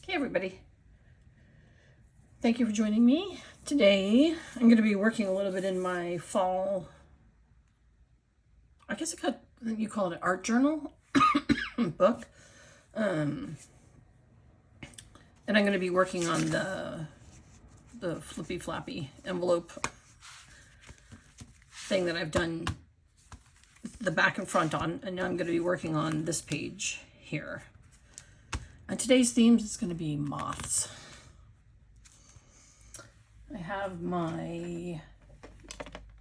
Hey everybody, thank you for joining me. Today I'm going to be working a little bit in my fall, I guess you call it an art journal book. And I'm going to be working on the flippy-floppy envelope thing that I've done the back and front on, and now I'm going to be working on this page here. And today's themes is going to be moths. I have my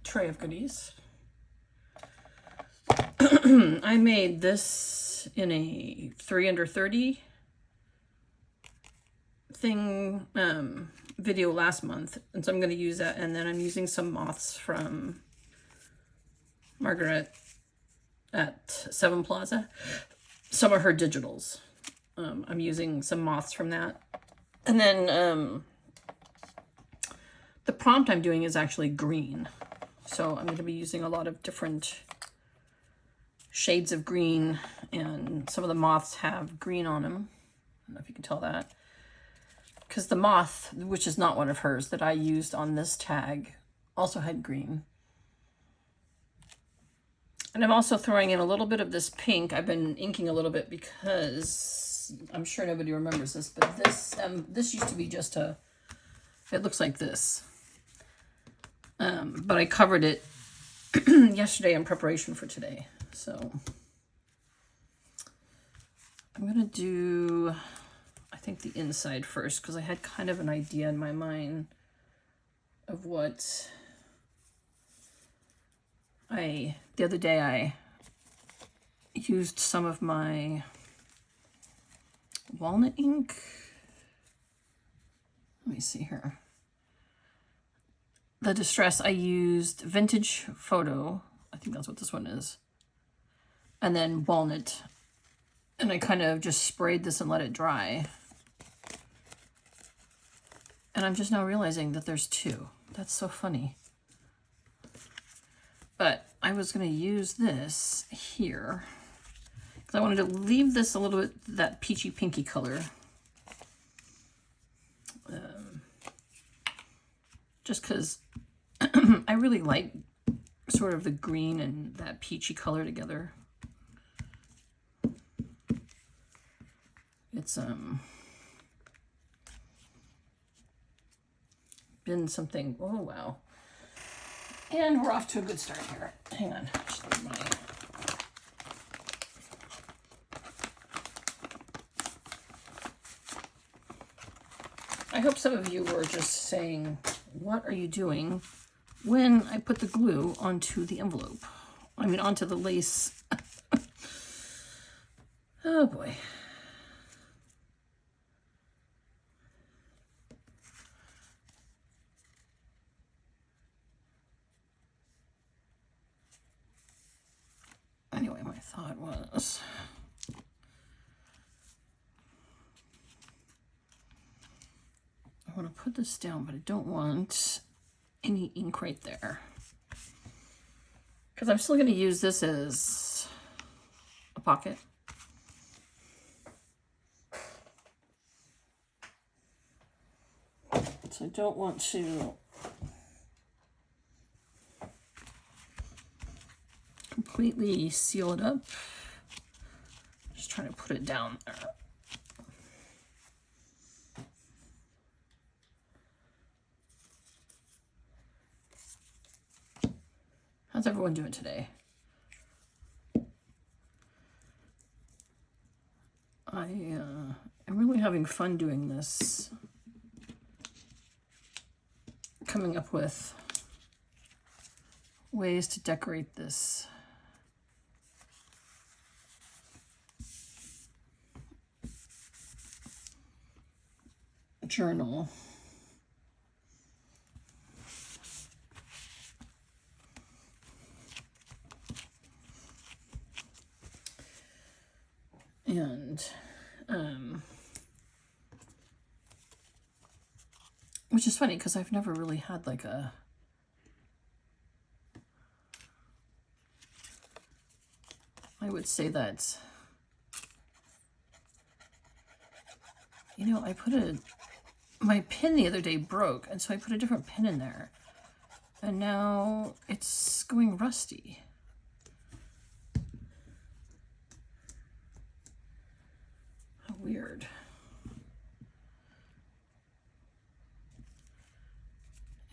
tray of goodies. I made this in a 3 under 30 thing video last month, and so I'm going to use that, and then I'm using some moths from Margaret at Seven Plaza. Some of her digitals. I'm using some moths from that. And then the prompt I'm doing is actually green. So I'm going to be using a lot of different shades of green, and some of the moths have green on them. I don't know if you can tell that. Because the moth, which is not one of hers, that I used on this tag also had green. And I'm also throwing in a little bit of this pink. I've been inking a little bit because I'm sure nobody remembers this, but this used to be just it looks like this. But I covered it yesterday in preparation for today. So I'm going to do, I think, the inside first, because I had kind of an idea in my mind of what the other day I used some of my walnut ink. Let me see here. The Distress, I used Vintage Photo. I think that's what this one is. And then walnut. And I kind of just sprayed this and let it dry. And I'm just now realizing that there's two. That's so funny. But I was going to use this here because I wanted to leave this a little bit that peachy pinky color. Just because I really like sort of the green and that peachy color together. It's been something. Oh wow. And we're off to a good start here. Hang on. I hope some of you were just saying, what are you doing when I put the glue onto the envelope? I mean, onto the lace. Oh boy. Anyway, my thought was, I want to put this down, but I don't want any ink right there, because I'm still going to use this as a pocket. So I don't want to completely seal it up. Just trying to put it down there. How's everyone doing today? I am really having fun doing this. Coming up with ways to decorate this journal. And which is funny because I've never really had like I would say that You know, my pin the other day broke, and so I put a different pin in there. And now it's going rusty. How weird.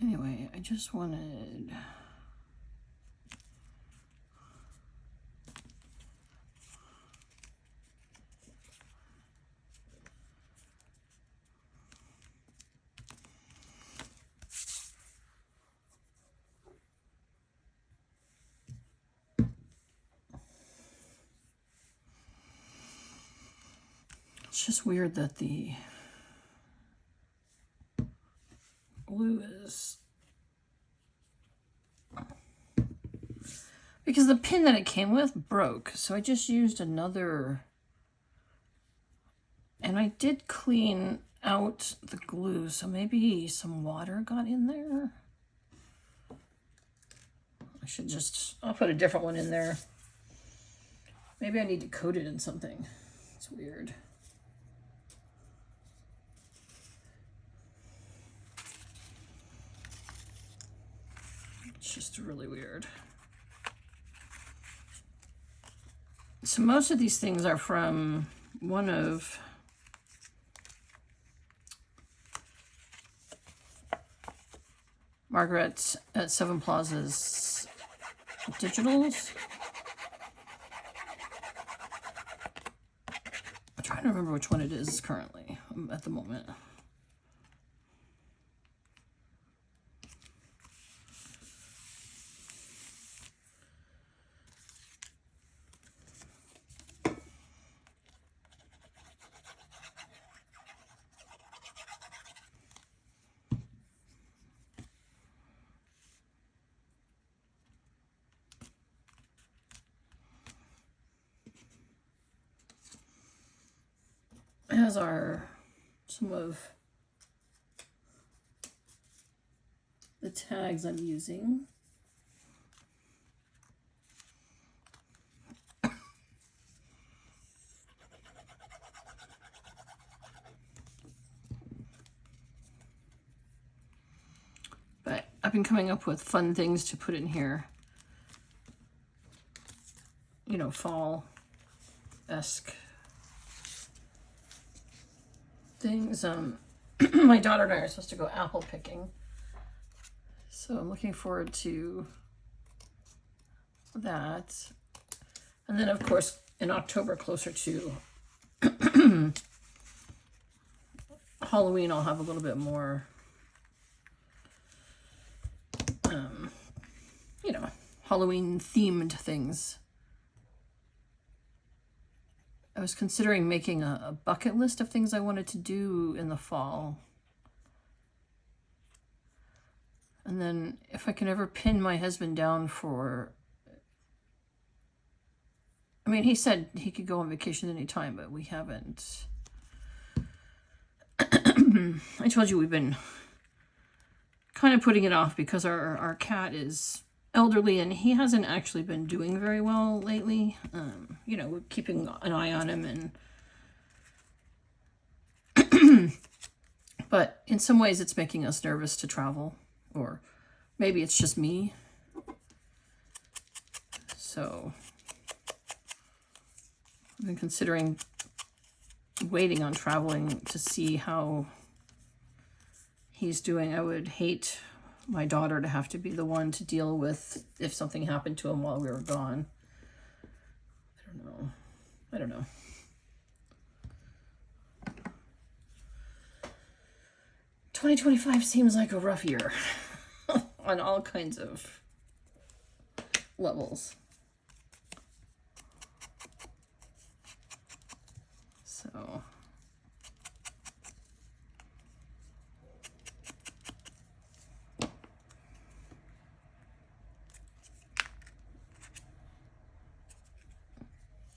Anyway, I just wanted... It's just weird that the glue is... Because the pin that it came with broke, so I just used another... And I did clean out the glue, so maybe some water got in there. I'll put a different one in there. Maybe I need to coat it in something. It's weird. It's just really weird. So most of these things are from one of Margaret at Seven Plaza's digitals. I'm trying to remember which one it is currently at the moment. As are some of the tags I'm using. But I've been coming up with fun things to put in here. You know, fall-esque things. My daughter and I are supposed to go apple picking, so I'm looking forward to that. And then of course in October, closer to Halloween, I'll have a little bit more you know, Halloween themed things. I was considering making a bucket list of things I wanted to do in the fall. And then if I can ever pin my husband down for... I mean, he said he could go on vacation anytime, but we haven't. I told you we've been kind of putting it off because our cat is elderly and he hasn't actually been doing very well lately. You know, we're keeping an eye on him, and but in some ways it's making us nervous to travel, or maybe it's just me. So I've been considering waiting on traveling to see how he's doing. I would hate my daughter to have to be the one to deal with if something happened to him while we were gone. I don't know. 2025 seems like a rough year on all kinds of levels. So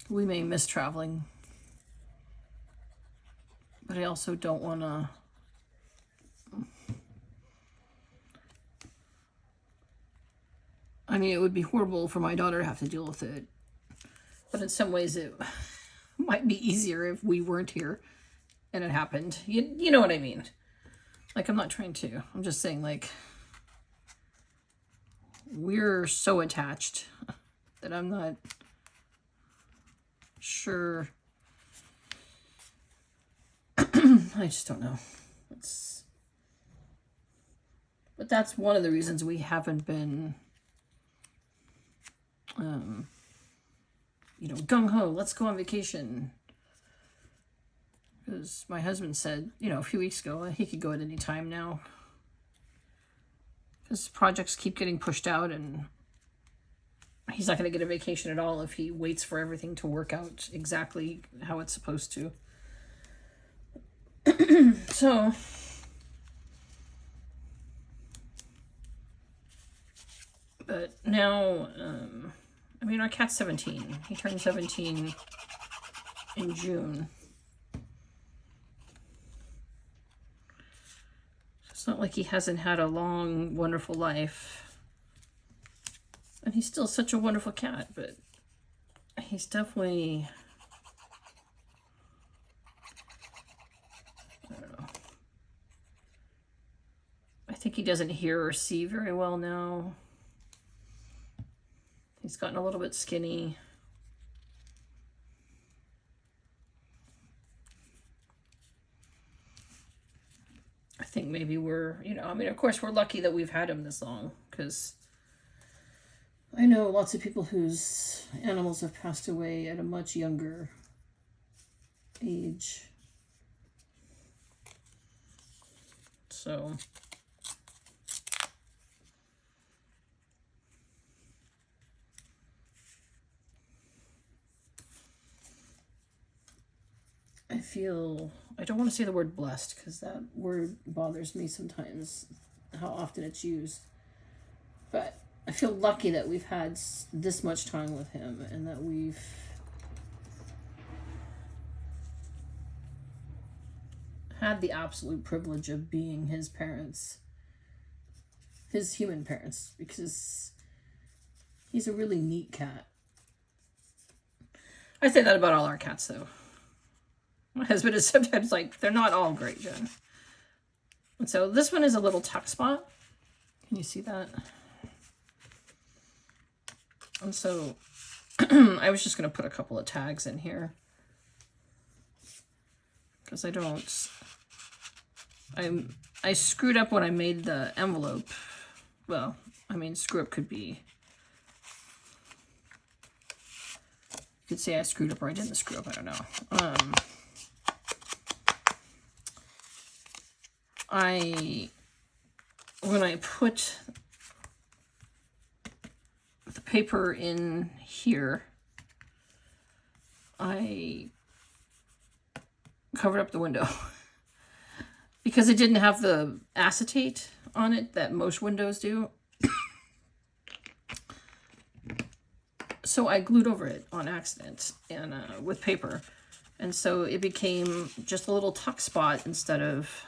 we may miss traveling, but I also don't want to I mean, it would be horrible for my daughter to have to deal with it, but in some ways it might be easier if we weren't here. and it happened. You know what I mean. Like, I'm not trying to. I'm just saying, like, we're so attached that I'm not sure. I just don't know. But that's one of the reasons we haven't been, you know, gung-ho, let's go on vacation. Because my husband said, you know, a few weeks ago, he could go at any time now. Because projects keep getting pushed out, and he's not going to get a vacation at all if he waits for everything to work out exactly how it's supposed to. So, but now, I mean, our cat's 17. He turned 17 in June. It's not like he hasn't had a long, wonderful life. And he's still such a wonderful cat, but he's definitely, I don't know. I think he doesn't hear or see very well now. He's gotten a little bit skinny. I think maybe we're, you know, I mean, of course, we're lucky that we've had him this long, because I know lots of people whose animals have passed away at a much younger age. So, I feel, I don't want to say the word blessed, because that word bothers me sometimes, how often it's used. But I feel lucky that we've had this much time with him, and that we've had the absolute privilege of being his parents, his human parents, because he's a really neat cat. I say that about all our cats, though. My husband is sometimes like, they're not all great, Jen. And so this one is a little tuck spot. Can you see that? And so I was just going to put a couple of tags in here, because I screwed up when I made the envelope. Well, I mean, screw up could be, you could say I screwed up or I didn't screw up, I don't know. When I put the paper in here, I covered up the window because it didn't have the acetate on it that most windows do. So I glued over it on accident and with paper. And so it became just a little tuck spot instead of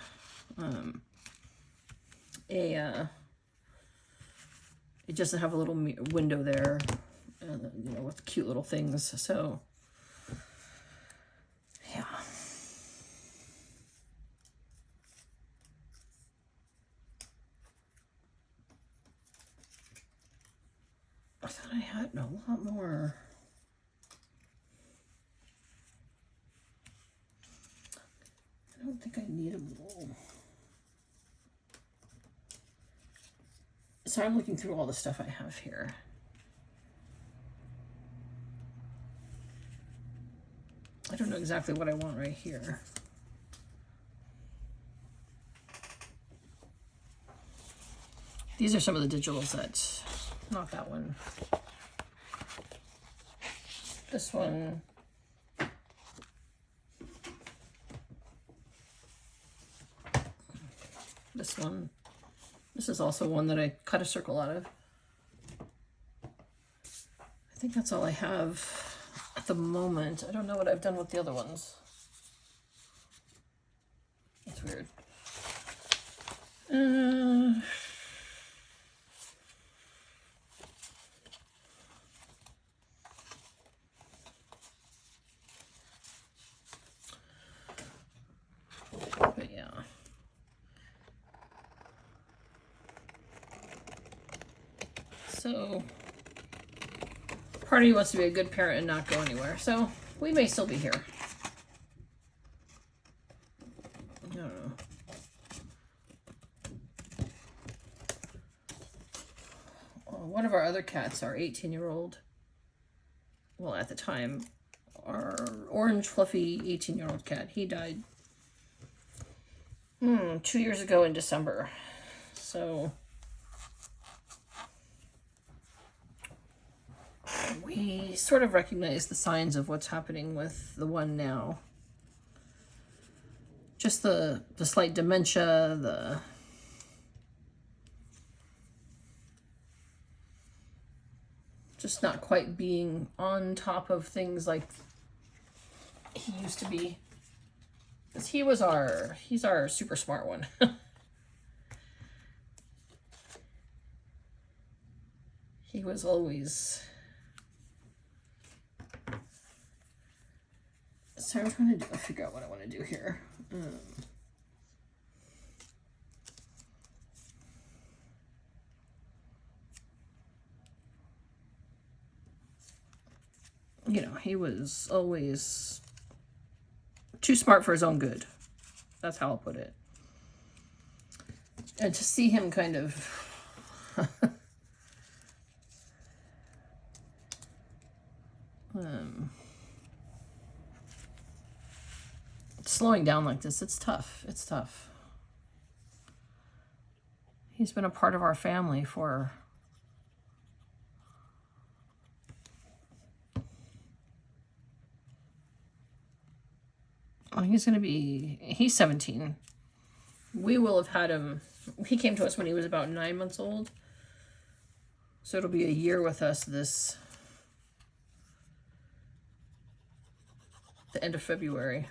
it doesn't have a little window there, you know, with cute little things. So, yeah. I thought I had a lot more. I don't think I need them all. So I'm looking through all the stuff I have here. I don't know exactly what I want right here. These are some of the digitals that, not that one. This one. This one. This is also one that I cut a circle out of. I think that's all I have at the moment. I don't know what I've done with the other ones. That's weird. So part of you wants to be a good parent and not go anywhere. So we may still be here. I don't know. One of our other cats, our 18-year-old, well, at the time, our orange fluffy 18-year-old cat, he died 2 years ago in December. So we sort of recognize the signs of what's happening with the one now. Just the slight dementia, the just not quite being on top of things like he used to be. Because he's our super smart one. He was always... So I'm trying to figure out what I want to do here. You know, he was always too smart for his own good. That's how I'll put it. And to see him kind of slowing down like this, it's tough. It's tough. He's been a part of our family for he's 17. We will have had him, he came to us when he was about 9 months old. So it'll be a year with us the end of February.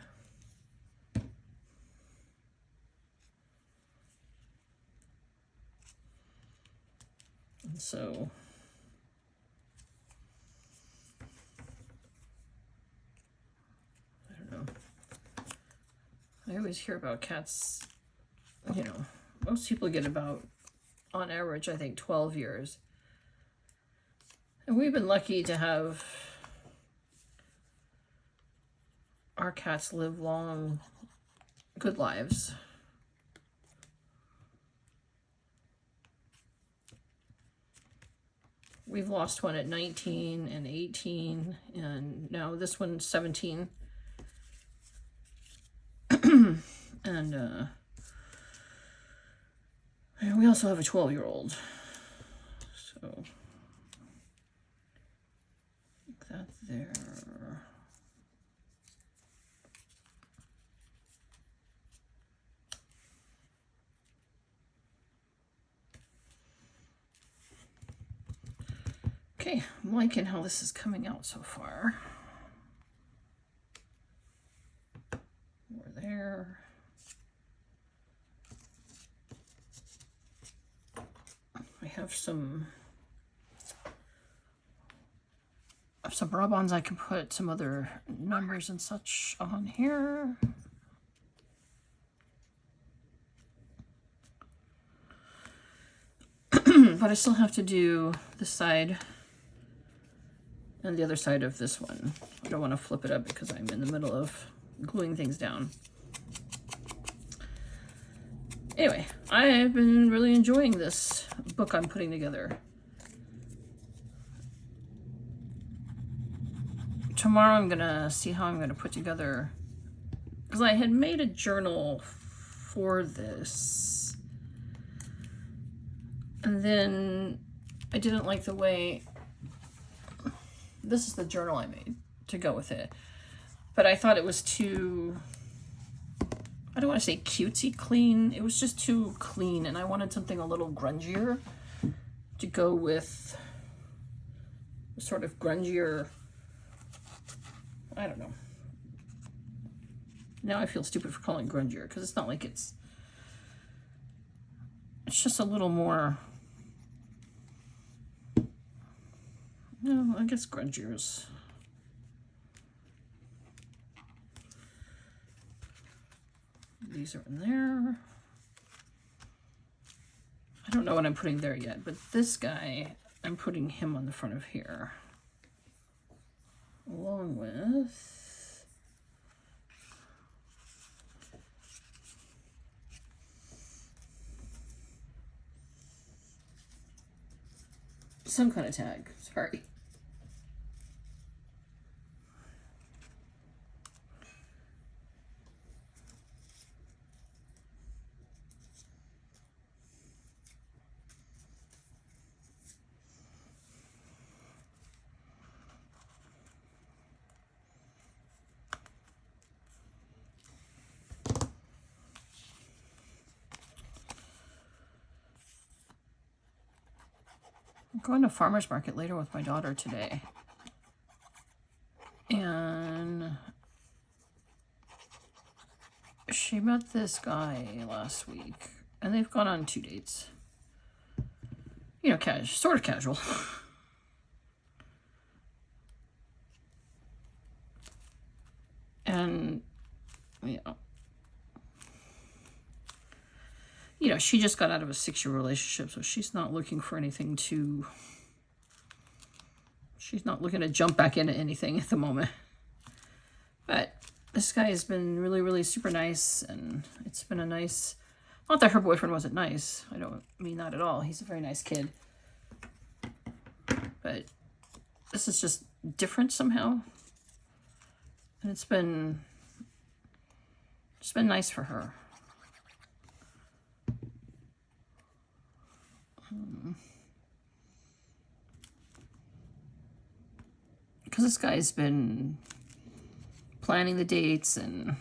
And so I don't know. I always hear about cats, you know, most people get about, on average, I think 12 years. And we've been lucky to have our cats live long, good lives. We've lost one at 19 and 18, and now this one's 17. And we also have a 12-year-old. So that there. Okay, I'm liking how this is coming out so far. We're there. I have some rub-ons. I can put some other numbers and such on here. But I still have to do this side and the other side of this one. I don't want to flip it up because I'm in the middle of gluing things down. Anyway, I've been really enjoying this book I'm putting together. Tomorrow I'm gonna see how I'm gonna put together, because I had made a journal for this, and then I didn't like the way, this is the journal I made to go with it, but I thought it was too, I don't want to say cutesy clean, it was just too clean, and I wanted something a little grungier to go with sort of grungier, I don't know. Now I feel stupid for calling it grungier, because it's not like it's just a little more, no, I guess grungier is, these are in there. I don't know what I'm putting there yet, but this guy, I'm putting him on the front of here, along with some kind of tag. Sorry. I'm going to farmer's market later with my daughter today. And she met this guy last week. And they've gone on 2 dates. You know, sort of casual. And, you know, she just got out of a 6-year relationship, so she's not looking for anything to... She's not looking to jump back into anything at the moment. But this guy has been really, really super nice, and it's been a nice... Not that her boyfriend wasn't nice. I don't mean that at all. He's a very nice kid. But this is just different somehow. And it's been nice for her. Because this guy's been planning the dates, and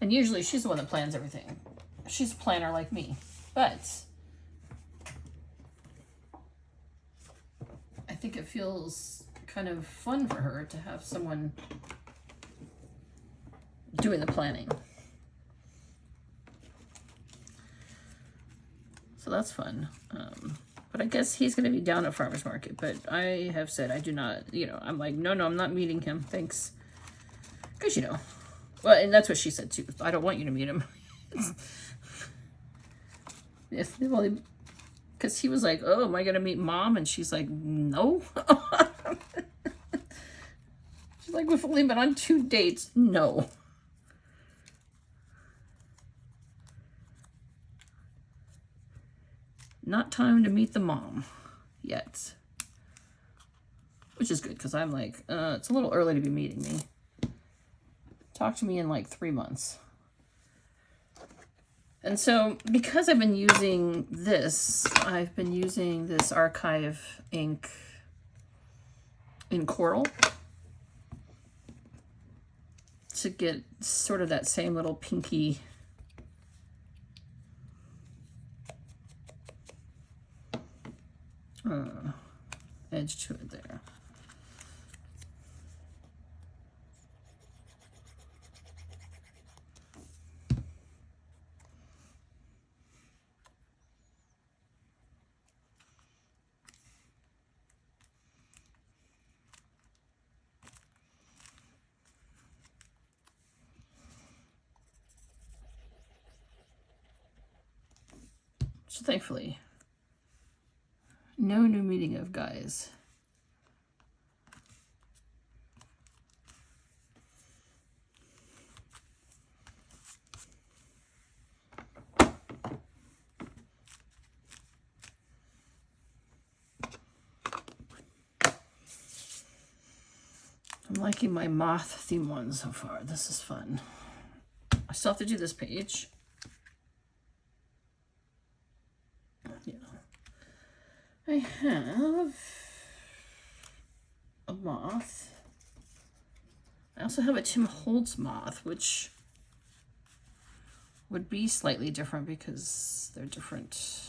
usually she's the one that plans everything. She's a planner like me. But I think it feels kind of fun for her to have someone doing the planning. So that's fun. But I guess he's going to be down at farmer's market. But I have said I do not, you know, I'm like, no, I'm not meeting him. Thanks. Because, you know, well, and that's what she said too. I don't want you to meet him. Yes, well, because he was like, oh, am I going to meet mom? And she's like, no. She's like, we've only been on 2 dates. No. Not time to meet the mom yet. Which is good, because I'm like, it's a little early to be meeting me. Talk to me in like 3 months. And so, because I've been using this, I've been using this Archive ink in Coral to get sort of that same little pinky edge to it there. So thankfully, no new meeting of guys. I'm liking my moth theme one so far. This is fun. I still have to do this page. Yeah. I have a moth. I also have a Tim Holtz moth, which would be slightly different because they're different.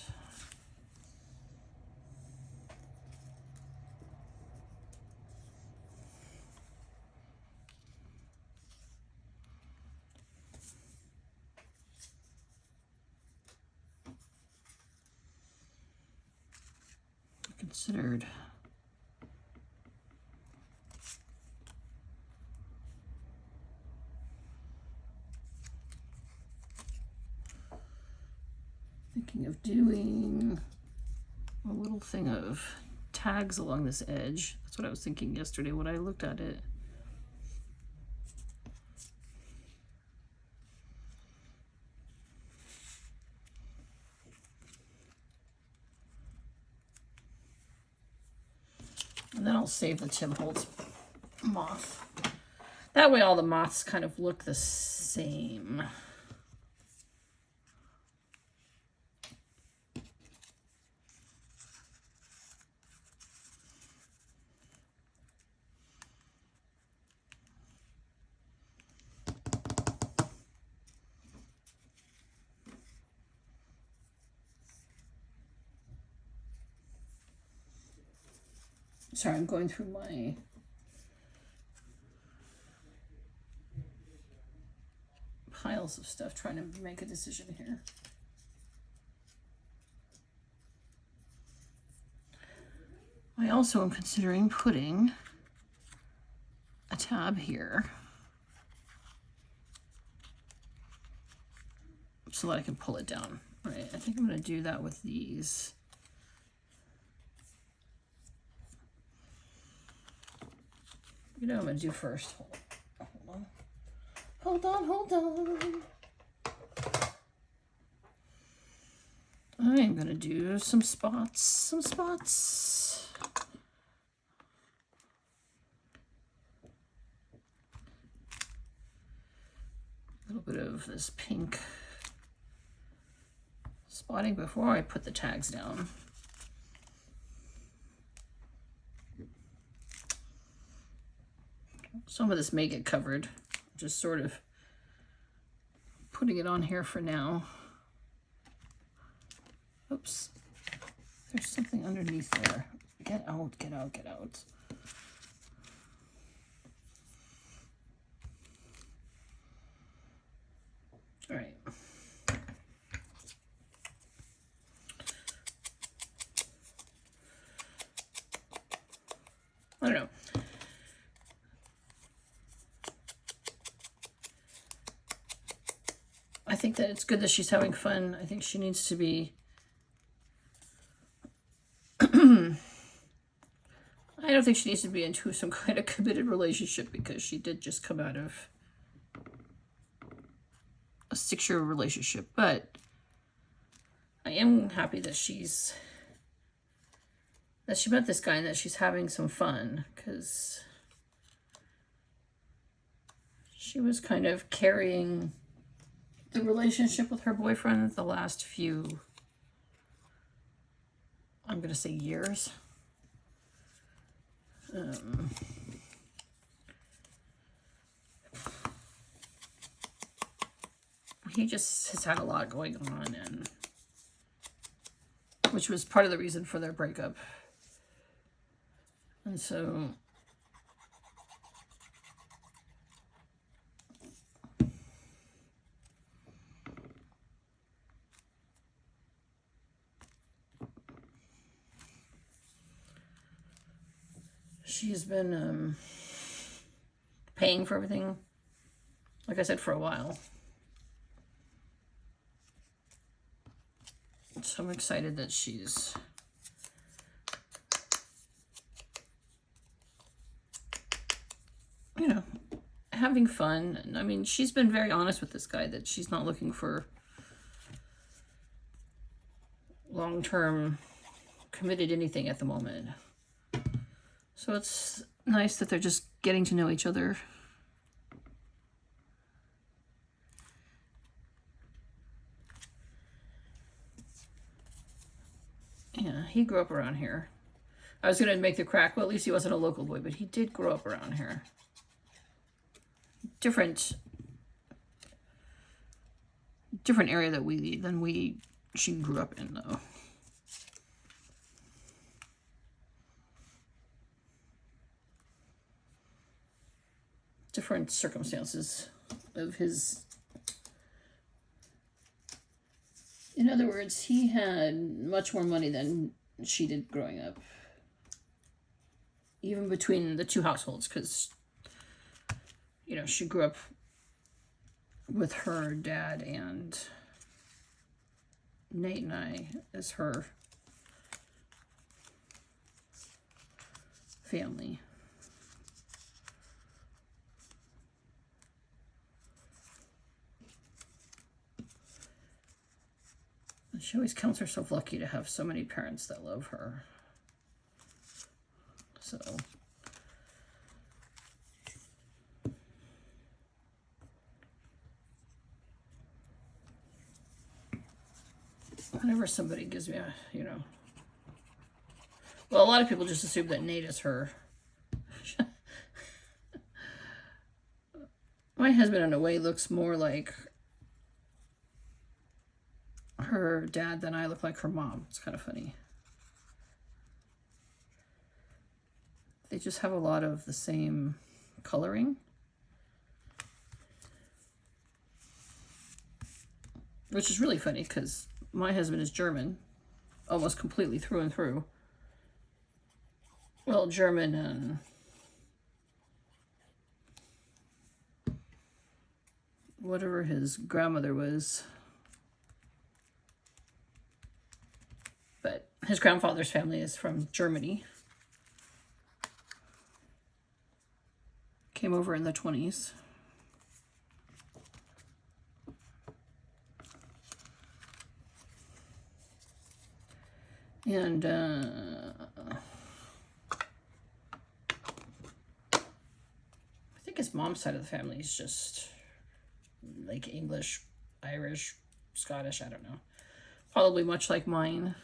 Considered. Thinking of doing a little thing of tags along this edge. That's what I was thinking yesterday when I looked at it. And then I'll save the Tim Holtz moth. That way all the moths kind of look the same. Sorry, I'm going through my piles of stuff trying to make a decision here. I also am considering putting a tab here so that I can pull it down. All right, I think I'm going to do that with these. You know what I'm going to do first. Hold on. I'm going to do some spots. A little bit of this pink spotting before I put the tags down. Some of this may get covered, just sort of putting it on here for now. Oops, there's something underneath there. Get out. All right. I don't know. I think that it's good that she's having fun. I think she needs to be... I don't think she needs to be into some kind of committed relationship because she did just come out of a 6-year relationship. But I am happy that she met this guy and that she's having some fun, because she was kind of carrying the relationship with her boyfriend the last few, I'm going to say, years. He just has had a lot going on, and which was part of the reason for their breakup. And so she's been paying for everything, like I said, for a while. So I'm excited that she's having fun. I mean, she's been very honest with this guy that she's not looking for long-term committed anything at the moment. So it's nice that they're just getting to know each other. Yeah, he grew up around here. I was going to make the crack, well, at least he wasn't a local boy, but he did grow up around here. Different area than she grew up in, though. Different circumstances of his. In other words, he had much more money than she did growing up, even between the two households, because she grew up with her dad and Nate and I as her family. She always counts herself lucky to have so many parents that love her. So whenever somebody gives me a, you know, well, a lot of people just assume that Nate is her. My husband, in a way, looks more like her dad than I look like her mom. It's kind of funny. They just have a lot of the same coloring. Which is really funny because my husband is German, almost completely through and through. Well, German and whatever his grandmother was. But his grandfather's family is from Germany. Came over in the 20s. And I think his mom's side of the family is just like English, Irish, Scottish, I don't know. Probably much like mine.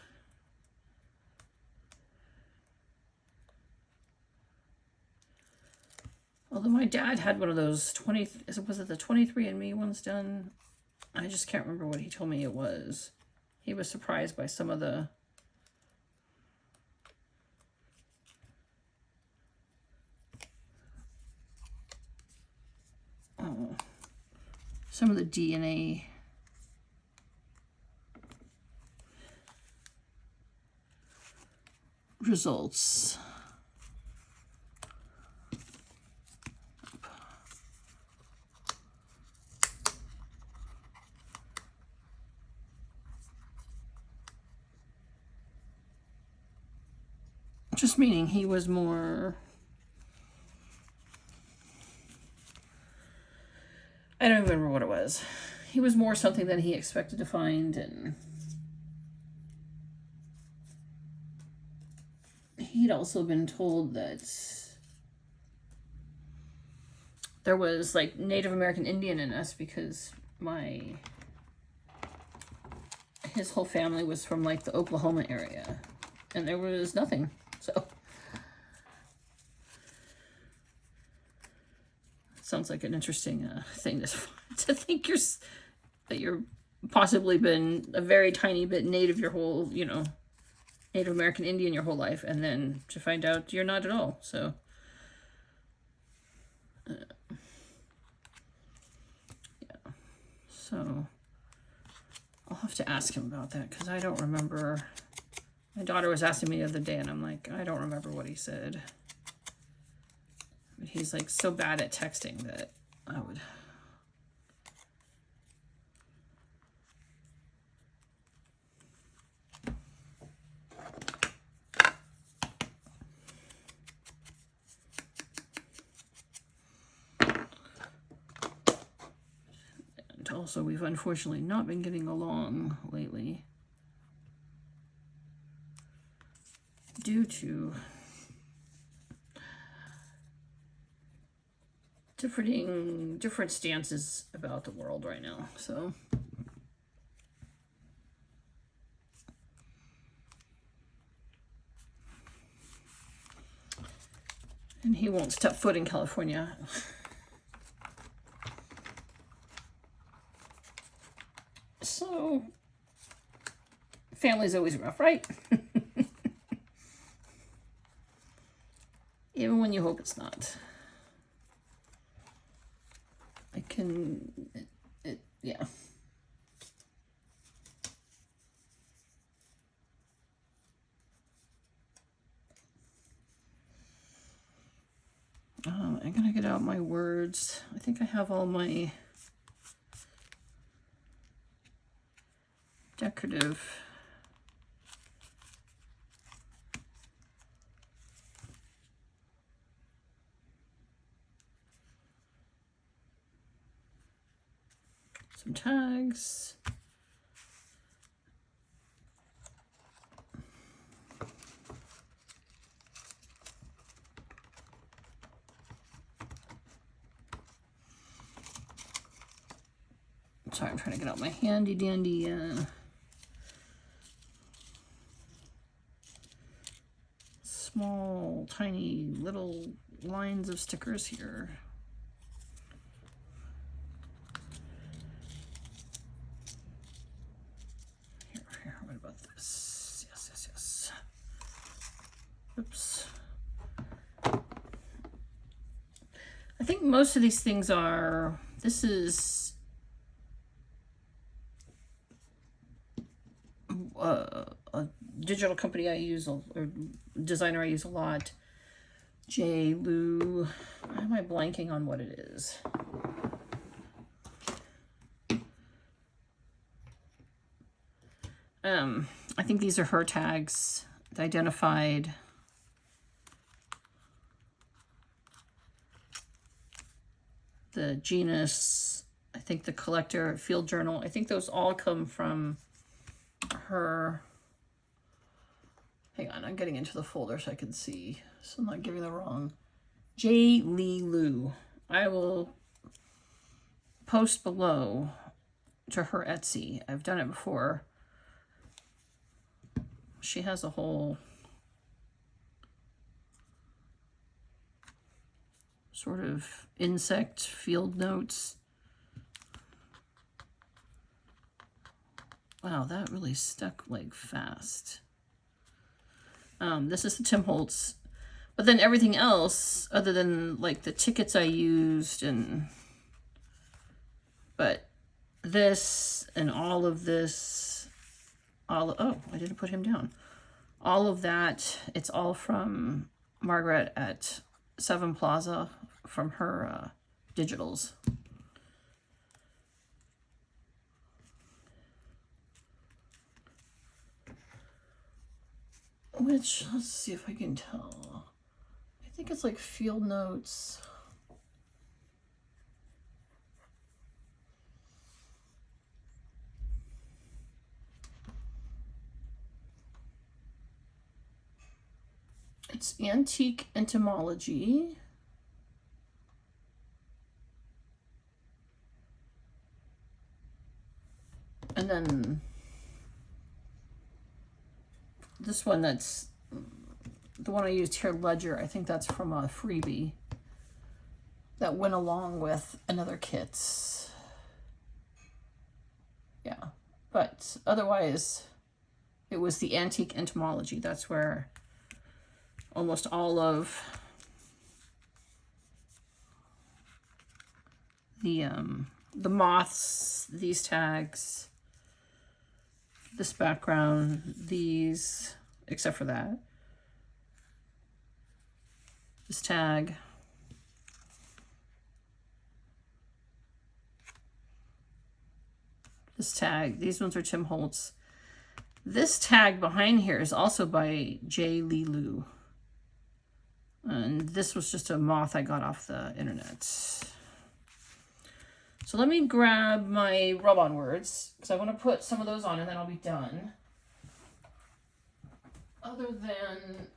Although my dad had one of those was it the 23andMe ones done? I just can't remember what he told me it was. He was surprised by some of the DNA results. Just meaning he was more, I don't remember what it was. He was more something than he expected to find, and he'd also been told that there was like Native American Indian in us because his whole family was from like the Oklahoma area, and there was nothing. So sounds like an interesting thing to think that you're possibly been a very tiny bit Native your whole, you know, Native American Indian your whole life, and then to find out you're not at all. So yeah. So I'll have to ask him about that because I don't remember. My daughter was asking me the other day, and I'm like, I don't remember what he said. But he's like so bad at texting that I would. And also, we've unfortunately not been getting along lately due to different stances about the world right now. So and he won't step foot in California. So family's always rough, right? Even when you hope it's not. Yeah. I'm gonna get out my words. I think I have all my decorative Some tags. Sorry, I'm trying to get out my handy dandy small, tiny little lines of stickers here. Here, what about this? Yes. Oops. I think most of these things are, this is a digital company I use, or designer I use a lot. J. Lou. Why am I blanking on what it is? I think these are her tags. They identified the genus, I think the collector, field journal. I think those all come from her. Hang on, I'm getting into the folder so I can see, so I'm not giving the wrong. J. Lee Lou. I will post below to her Etsy. I've done it before. She has a whole sort of insect field notes. Wow, that really stuck like fast. This is the Tim Holtz, but then everything else, other than like the tickets I used, but this and all of this, oh, I didn't put him down. All of that, it's all from Margaret at Seven Plaza from her digitals. Which, let's see if I can tell. I think it's like field notes. It's antique entomology. And then this one, that's the one I used here, Ledger. I think that's from a freebie that went along with another kit. Yeah, but otherwise it was the antique entomology. That's where almost all of the moths, these tags, this background, these, except for that, this tag, this tag, these ones are Tim Holtz. This tag behind here is also by J. Lee Lou. And this was just a moth I got off the internet. So let me grab my rub-on words, because I want to put some of those on and then I'll be done. Other than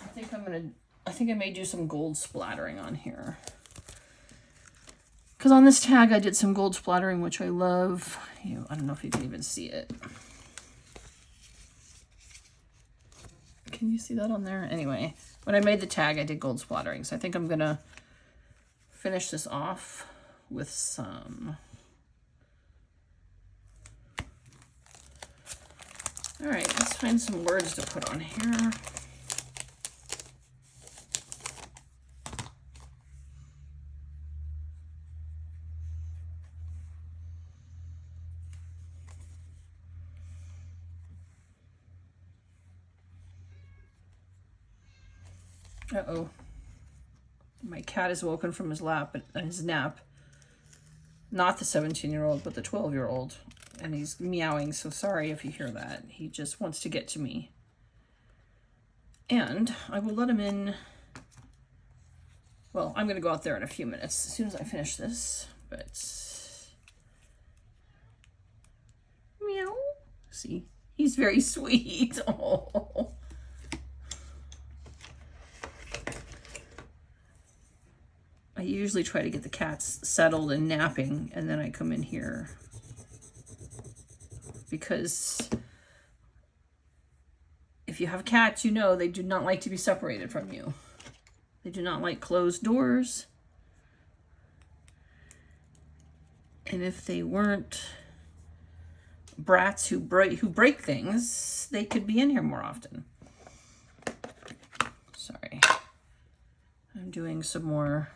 I think I may do some gold splattering on here. Because on this tag I did some gold splattering, which I love. I don't know if you can even see it. Can you see that on there? Anyway, when I made the tag, I did gold splattering. So I think I'm going to finish this off with some. All right, let's find some words to put on here. Uh-oh. My cat is woken from his nap. Not the 17-year-old, but the 12-year-old. And he's meowing, so sorry if you hear that. He just wants to get to me. And I will let him in Well, I'm going to go out there in a few minutes as soon as I finish this, but meow. See, he's very sweet. Oh. I usually try to get the cats settled and napping, and then I come in here because if you have cats, you know they do not like to be separated from you. They do not like closed doors. And if they weren't brats who break things, they could be in here more often. Sorry. I'm doing some more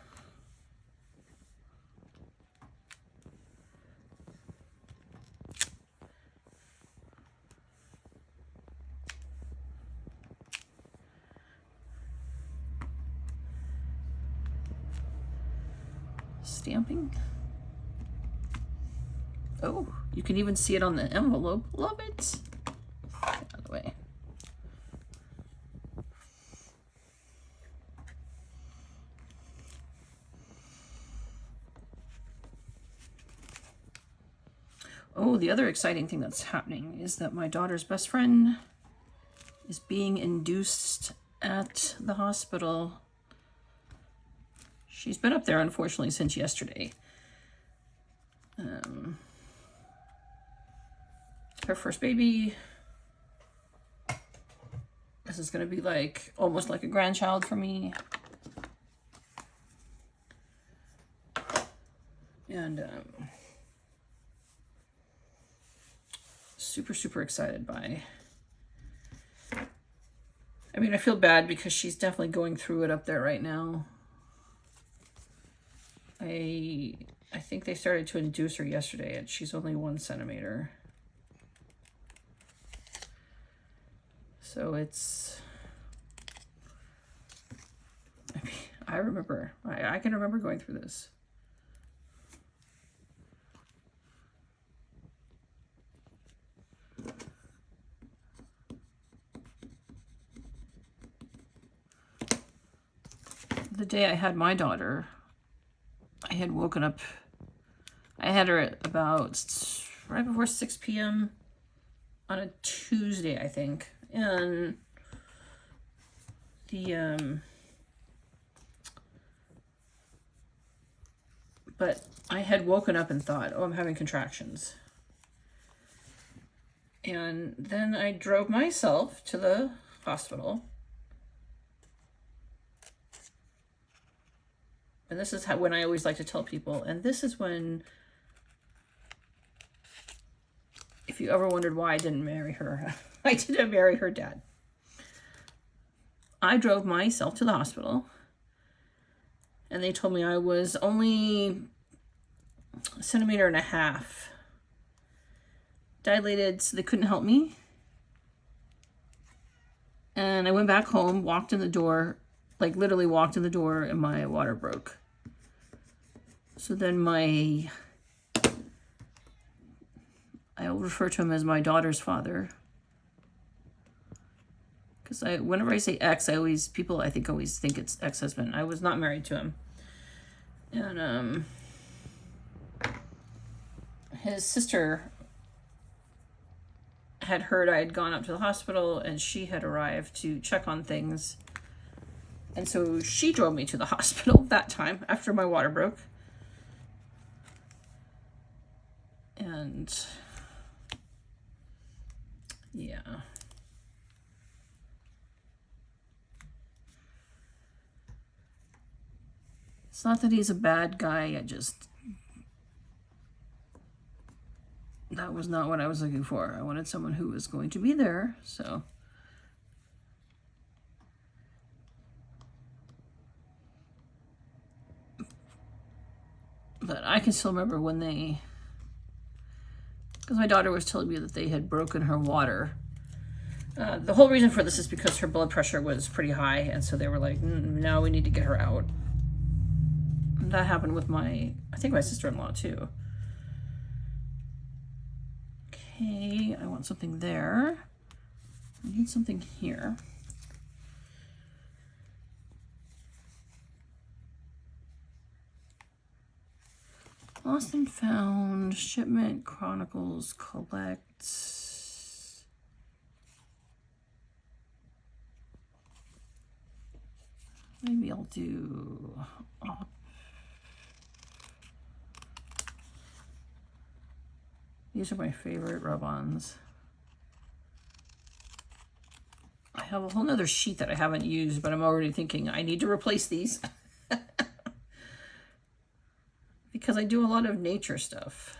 stamping. Oh, you can even see it on the envelope. Love it. Get out of the way. Oh, the other exciting thing that's happening is that my daughter's best friend is being induced at the hospital. She's been up there, unfortunately, since yesterday. Her first baby. This is going to be like almost like a grandchild for me. And super, super excited by. I mean, I feel bad because she's definitely going through it up there right now. I think they started to induce her yesterday, and she's only 1 centimeter. So it's, I mean, I remember, I can remember going through this. The day I had my daughter, I had woken up, I had her at about right before 6 p.m. on a Tuesday, I think. And but I had woken up and thought, oh, I'm having contractions. And then I drove myself to the hospital. And this is when I always like to tell people, and this is when, if you ever wondered why I didn't marry her, I didn't marry her dad. I drove myself to the hospital, and they told me I was only 1.5 centimeters dilated, so they couldn't help me. And I went back home, walked in the door, like literally walked in the door, and my water broke. So then I'll refer to him as my daughter's father. Because whenever I say ex, people I think always think it's ex-husband. I was not married to him. And his sister had heard I had gone up to the hospital, and she had arrived to check on things. And so she drove me to the hospital that time after my water broke. And yeah. It's not that he's a bad guy, that was not what I was looking for. I wanted someone who was going to be there, so. But I can still remember when because my daughter was telling me that they had broken her water. The whole reason for this is because her blood pressure was pretty high, and so they were like, now we need to get her out. That happened with I think my sister-in-law too. Okay, I want something there. I need something here. Lost and found, shipment, chronicles, collect. Maybe I'll do these are my favorite rub-ons. I have a whole nother sheet that I haven't used, but I'm already thinking I need to replace these. Because I do a lot of nature stuff.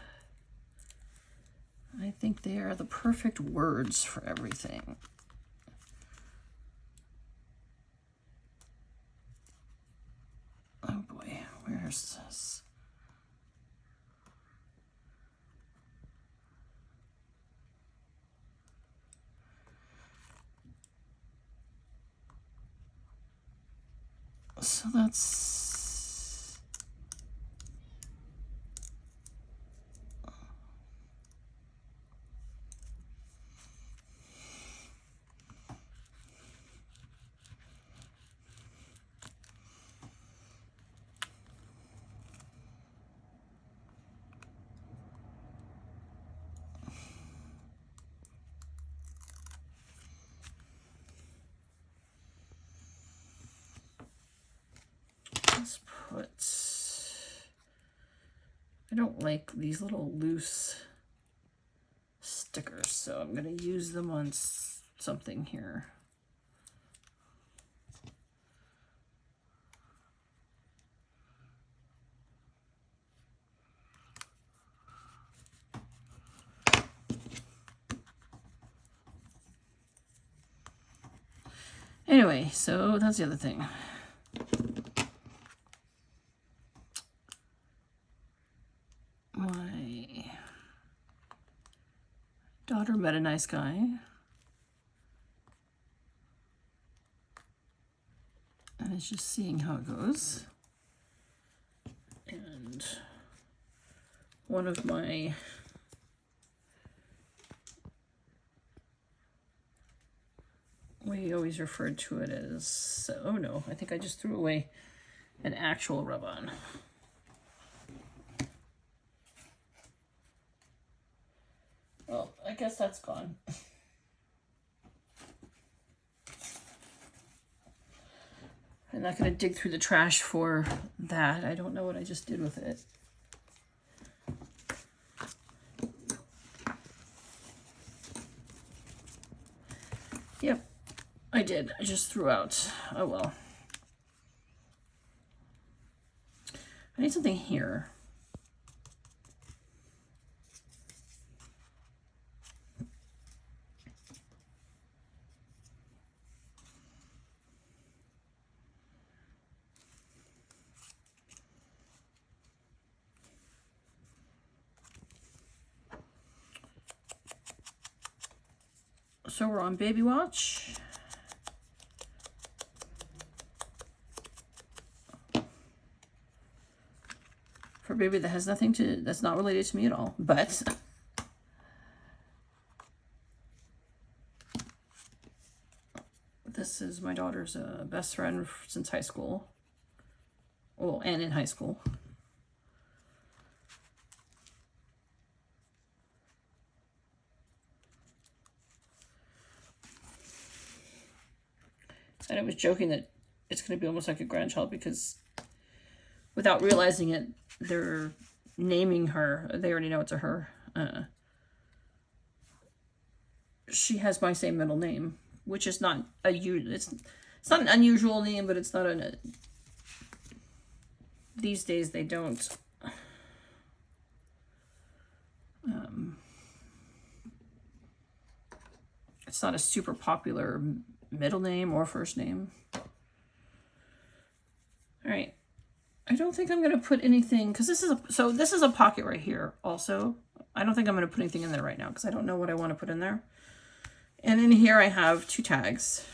I think they are the perfect words for everything. Oh boy, where's this? So that's let's put, I don't like these little loose stickers, so I'm going to use them on something here. Anyway, so that's the other thing. My daughter met a nice guy. And it's just seeing how it goes. And one of my we always referred to it as, oh no, I think I just threw away an actual rub-on. Well, I guess that's gone. I'm not going to dig through the trash for that. I don't know what I just did with it. Yep, I did. I just threw out. Oh well. I need something here. So we're on baby watch. For a baby that has nothing to, that's not related to me at all, but this is my daughter's best friend since high school. Well, and in high school. And I was joking that it's going to be almost like a grandchild because without realizing it, they're naming her. They already know it's a her. She has my same middle name, which is not a it's not an unusual name, but it's not a. These days they don't. It's not a super popular middle name or first name. All right. I don't think I'm going to put anything, because this is a pocket right here also. I don't think I'm going to put anything in there right now because I don't know what I want to put in there. And in here I have 2 tags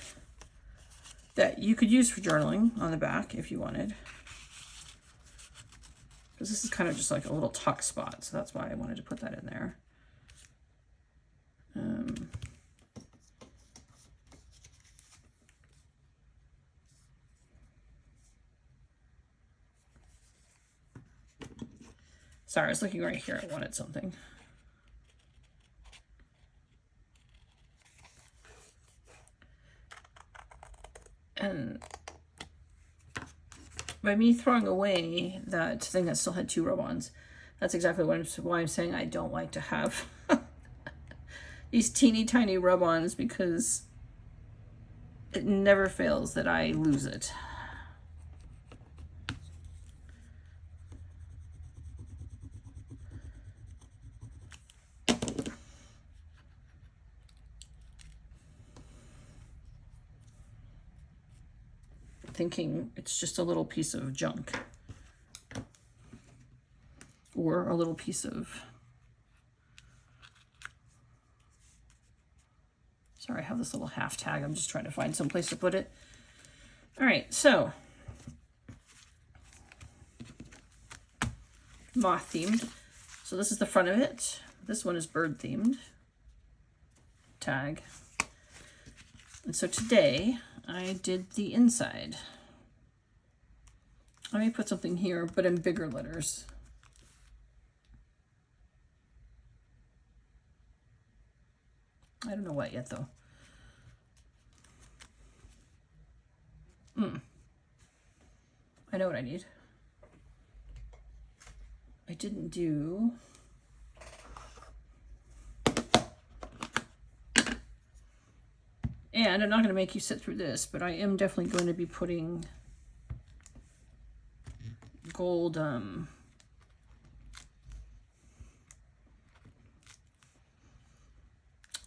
that you could use for journaling on the back if you wanted. Because this is kind of just like a little tuck spot, so that's why I wanted to put that in there. Sorry, I was looking right here. I wanted something. And by me throwing away that thing that still had 2 rub-ons, that's exactly why I'm saying I don't like to have these teeny tiny rub-ons, because it never fails that I lose it. Thinking it's just a little piece of junk, or a little piece of, sorry, I have this little half tag. I'm just trying to find some place to put it. All right, so moth themed. So this is the front of it. This one is bird themed tag. And so today I did the inside. I may put something here, but in bigger letters. I don't know what yet, though. I know what I need. I didn't do... And I'm not going to make you sit through this, but I am definitely going to be putting gold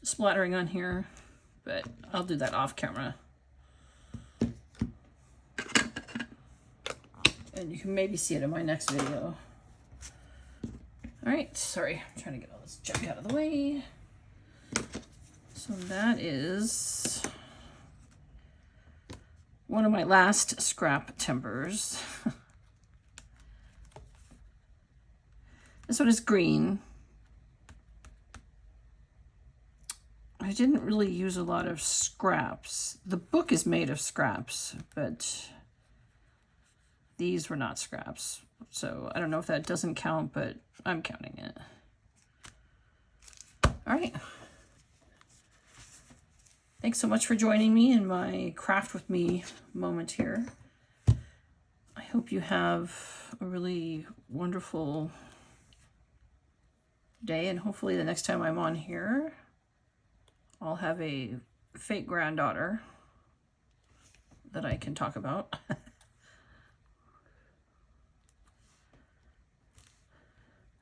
splattering on here, but I'll do that off camera. And you can maybe see it in my next video. All right, sorry, I'm trying to get all this junk out of the way. So that is one of my last scrap timbers. This one is green. I didn't really use a lot of scraps. The book is made of scraps, but these were not scraps. So I don't know if that doesn't count, but I'm counting it. All right. Thanks so much for joining me in my craft with me moment here. I hope you have a really wonderful day, and hopefully the next time I'm on here, I'll have a fake granddaughter that I can talk about.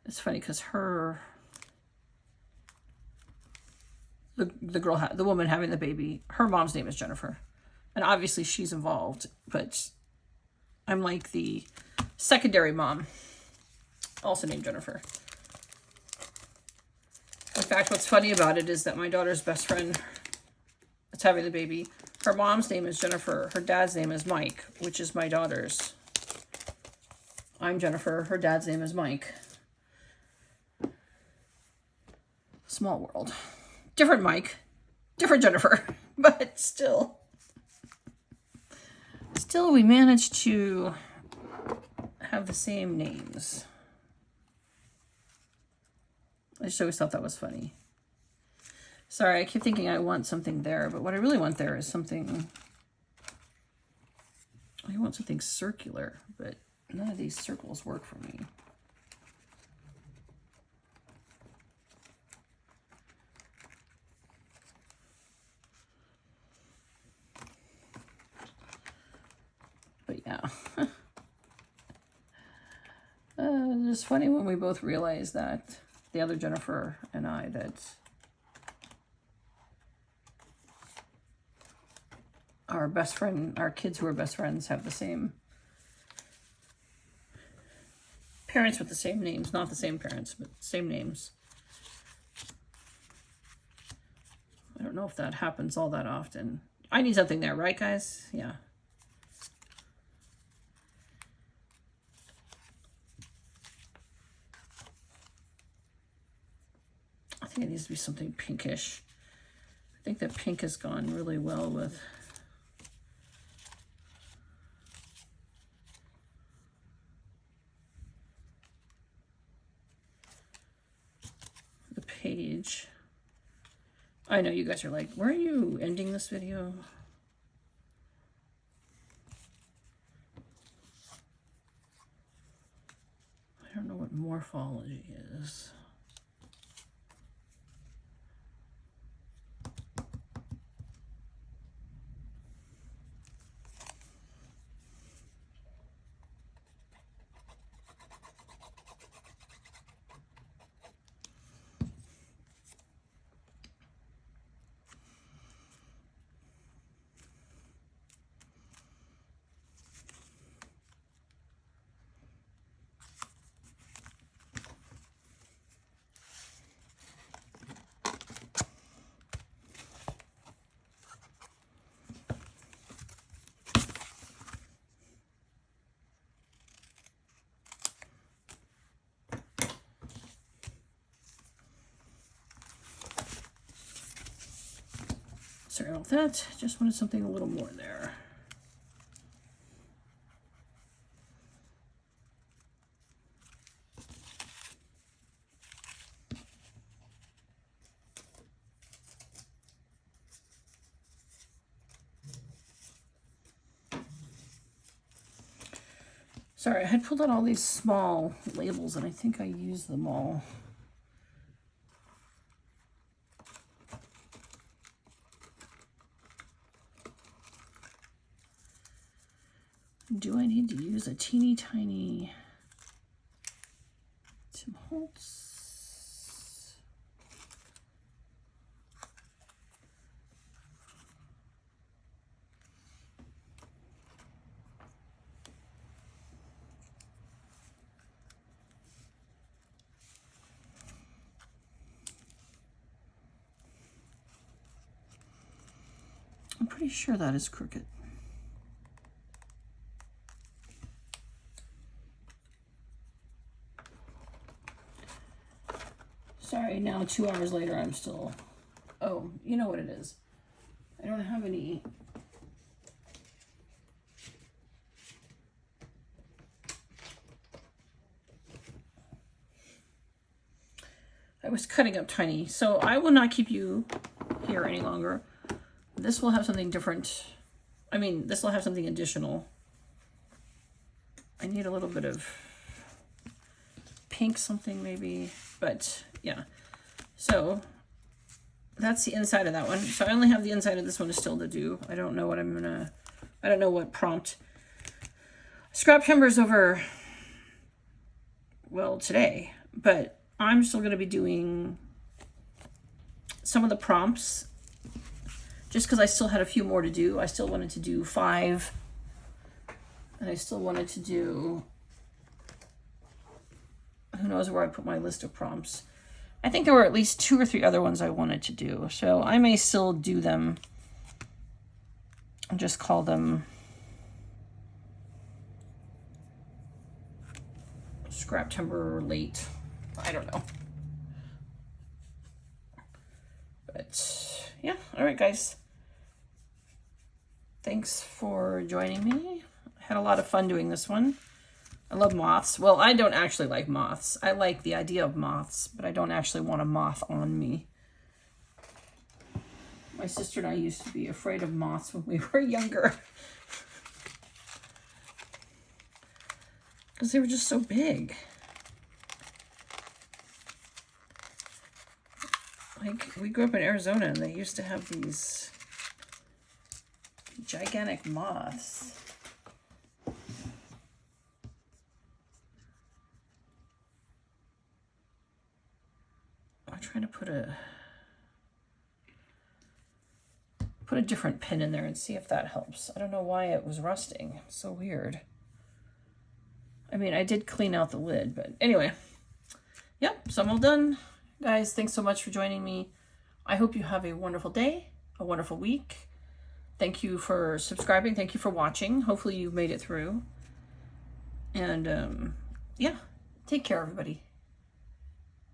It's funny because the woman having the baby, her mom's name is Jennifer, and obviously she's involved, but I'm like the secondary mom, also named Jennifer. In fact, what's funny about it is that my daughter's best friend that's having the baby, her mom's name is Jennifer, her dad's name is Mike, which is my daughter's. I'm Jennifer, her dad's name is Mike. Small world. Different Mike, different Jennifer, but still we managed to have the same names. I just always thought that was funny. Sorry, I keep thinking I want something there, but what I really want there is something, I want something circular, but none of these circles work for me. But yeah. It's funny when we both realize that, the other Jennifer and I, that our best friend, our kids who are best friends have the same parents with the same names, not the same parents, but same names. I don't know if that happens all that often. I need something there, right guys? Yeah. I think it needs to be something pinkish. I think that pink has gone really well with page. I know you guys are like, where are you ending this video? I don't know what morphology is. Sorry about that. Just wanted something a little more there. Sorry, I had pulled out all these small labels and I think I used them all. Do I need to use a teeny tiny Tim Holtz? I'm pretty sure that is crooked. Sorry, now 2 hours later, I'm still... Oh, you know what it is. I don't have any... I was cutting up tiny, so I will not keep you here any longer. This will have something different. I mean, this will have something additional. I need a little bit of pink something maybe, but yeah. So that's the inside of that one. So I only have the inside of this one still to do. I don't know what I'm gonna, I don't know what prompt. Scrap timbers over, well, today, but I'm still gonna be doing some of the prompts just because I still had a few more to do. I still wanted to do 5, and I still wanted to do, who knows where I put my list of prompts. I think there were at least 2 or 3 other ones I wanted to do, so I may still do them and just call them scrap timber late. I don't know. But yeah, all right, guys. Thanks for joining me. I had a lot of fun doing this one. I love moths. Well, I don't actually like moths. I like the idea of moths, but I don't actually want a moth on me. My sister and I used to be afraid of moths when we were younger. Because they were just so big. Like, we grew up in Arizona and they used to have these gigantic moths. I'm trying to put a different pin in there and see if that helps. I don't know why it was rusting. It's so weird. I mean, I did clean out the lid, but anyway. Yep, so I'm all done. Guys, thanks so much for joining me. I hope you have a wonderful day, a wonderful week. Thank you for subscribing. Thank you for watching. Hopefully you made it through. And yeah, take care, everybody.